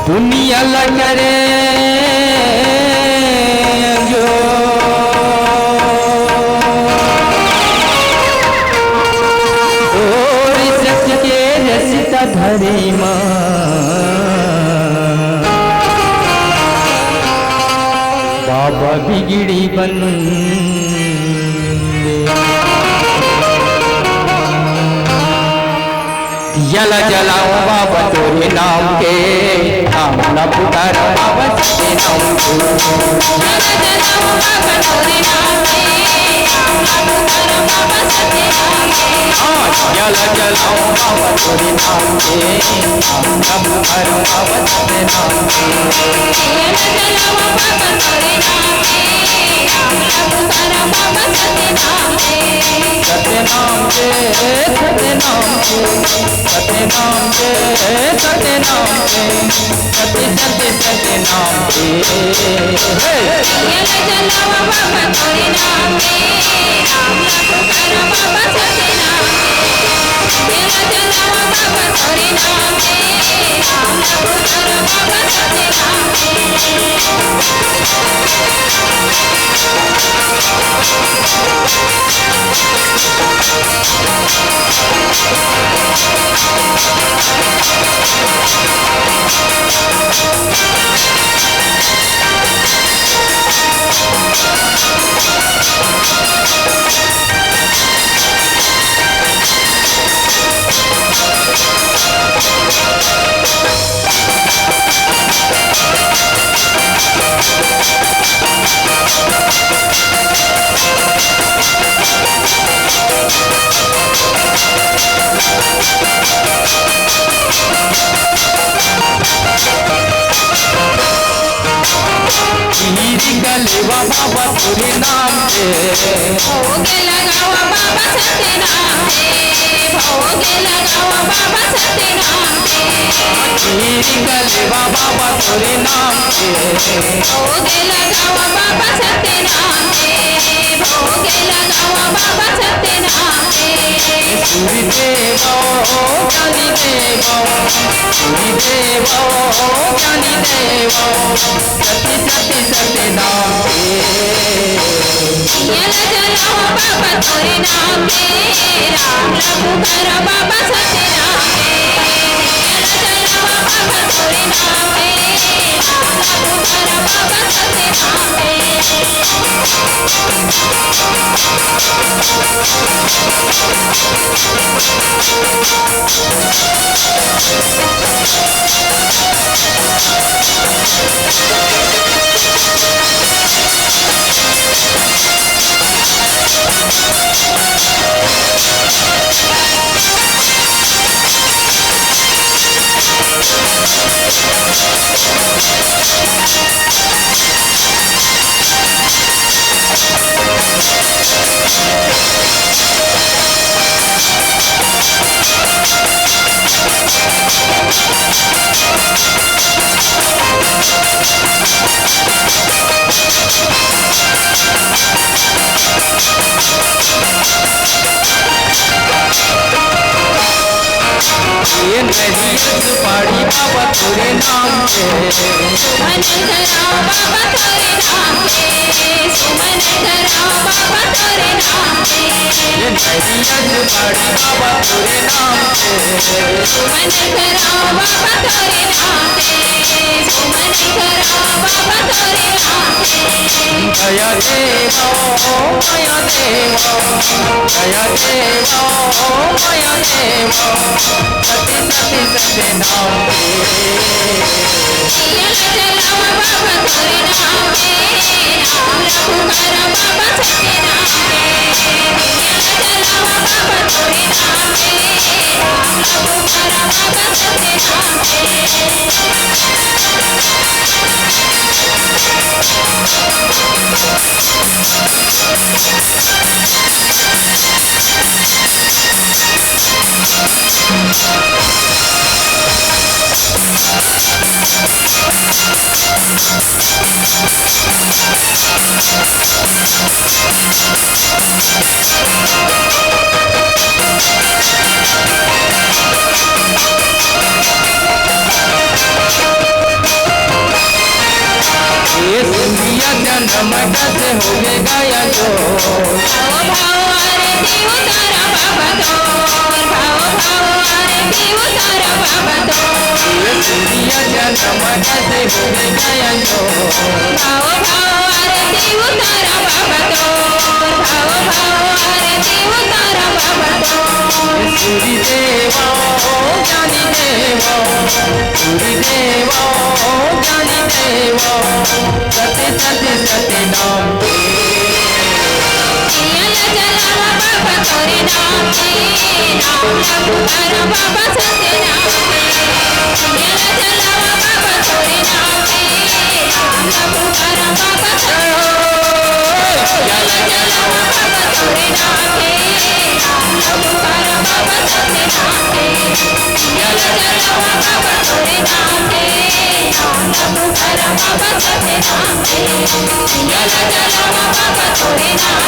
दुनिया करे जो और सत्य के रसिता धरे माँ बाबा बिगड़ी बन जला जलाओ बाबा तोरे नाम के नाम न पुकारो बाबा सत्य नाम के जला जलाओ बाबा तोरे नाम के नाम न पुकारो बाबा सत्य नाम के जला जलाओ बाबा तोरे नाम के नाम न पुकारो बाबा सत्य नाम के जला जलाओ बाबा तोरे नाम के नाम न पुकारो बाबा सत्य नाम के सत्य नाम के सत्य नाम के सत्य नाम के सत्य नाम के सत्य सत्य सत्य नाम के जला जलाओ बाबा तोरे नाम के नाम न पुकारो बाबा सत्य नाम के जला जलाओ बाबा तोरे नाम के नाम न पुकारो बाबा सत्य नाम गलेवा बाबा तोरे नाम के भोगे लगावा बाबा सत्य नाम के भोगे लगावा बाबा सत्य नाम के गलेवा बाबा तोरे नाम के भोगे लगावा बाबा सत्य नाम के भोगे लगावा बाबा सत्य नाम के सूर्य देवो ज्ञानी देवो सूर्य देवो ज्ञानी देवो सत्य सत्य सत्य नाम जला जलाओ बाबा तोरे नाम के राम न पुकारो बाबा सत्य नाम के जला जलाओ बाबा तोरे नाम के राम न पुकारो बाबा सत्य नाम के ये नरियल सुपारी बाबा तोरे नाम के सुमन धराओ बाबा तोरे नाम के सुमन धराओ बाबा तोरे नाम के ये नरियल सुपारी बाबा तोरे नाम के सुमन धराओ बाबा तोरे नाम के सुमन धराओ बाबा तोरे नाम के दया देवो माया देवो दया देवो माया देवो सत्य सत्य सत्य नाम के जला जलाओ बाबा तोरे नाम के नाम न पुकारो बाबा सत्य नाम के जला जलाओ बाबा तोरे नाम के नाम न पुकारो बाबा सत्य नाम के मन से होवे नयन जोर। भाव भाव आरती उतारा बाबा तोर, भाव भाव आरती उतारा बाबा तोर। सूरी देवा ज्ञानी देवा, सूरी देवा ज्ञानी देवा, सत्य सत्य सत्य नाम के जलावा बाबा तोरे नाम के, नाम पुकारा बाबा सत्य नाम के। जलावा बाबा तोरे नाम के, नाम पुकारा बाबा जलावा बाबा तोरे नाम के, नाम पुकारा बाबा सत्य नाम के। जलावा बाबा तोरे नाम के, नाम पुकारा बाबा सत्य नाम के। जलावा बाबा तोरे नाम